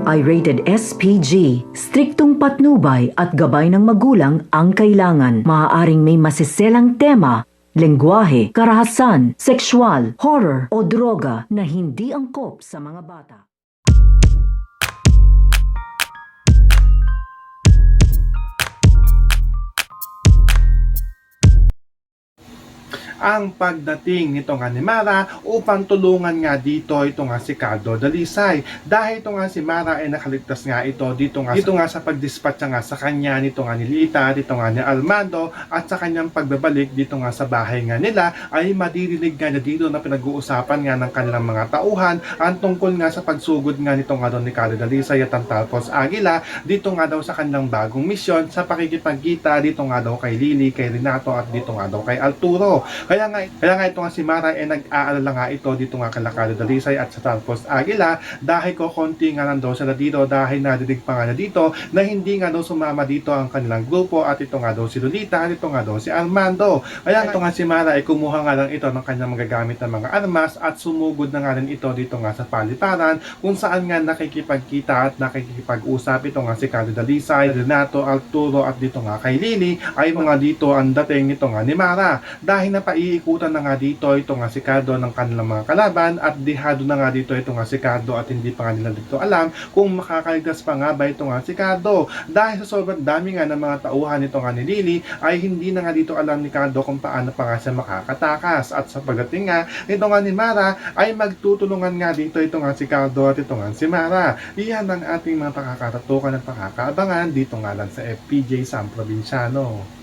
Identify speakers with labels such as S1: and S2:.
S1: ay rated SPG. Striktong patnubay at gabay ng magulang ang kailangan. Maaaring may masiselang tema, lengguwahe, karahasan, sexual, horror o droga na hindi angkop sa mga bata.
S2: Ang pagdating nito nga ni Mara upang tulungan nga dito ito nga si Cardo Dalisay. Dahil ito nga si Mara ay nakaligtas nga ito dito nga sa pagdispatch nga sa kanya nito nga ni Lita, dito nga ni Armando at sa kanyang pagbabalik dito nga sa bahay nga nila ay madirinig nga na dito na pinag-uusapan nga ng kanilang mga tauhan ang tungkol nga sa pagsugod nga nito nga doon ni Cardo Dalisay at ang Talpos Aguila dito nga daw sa kanilang bagong misyon sa pakikipagkita dito nga daw kay Lily, kay Renato at dito nga daw kay Arturo. Kaya nga ito nga si Mara ay nag-aalala nga ito dito nga kay Cardo Dalisay at sa Talpos Aguila dahil konti nga lang daw sila dito dahil nadidig pa nga na dito na hindi nga daw sumama dito ang kanilang grupo at ito nga daw si Lolita at ito nga daw si Armando. Kaya ito nga si Mara ay kumuha nga lang ito ng kanyang magagamit na mga armas at sumugod na nga rin ito dito nga sa paliparan kung saan nga nakikipagkita at nakikipag-usap ito nga si Cardo Dalisay, Renato, Arturo at dito nga kay Lily ay mga dito ang dating nito nga ni Mara dahil napaiikutan na nga dito ito nga si Cardo ng kanilang mga kalaban at dihado na nga dito ito nga si Cardo at hindi pa nga nila dito alam kung makakaligtas pa nga ba ito nga si Cardo dahil sa sobrang dami nga ng mga tauhan ito nga ni Lily ay hindi na nga dito alam ni Cardo kung paano pa nga siya makakatakas at sa pagdating nga nito nga ni Mara ay magtutulungan nga dito ito nga si Cardo at ito nga si Mara. Iyan ang ating mga pakakatatukan at pakakaabangan dito nga lang sa FPJ Sam Provinciano.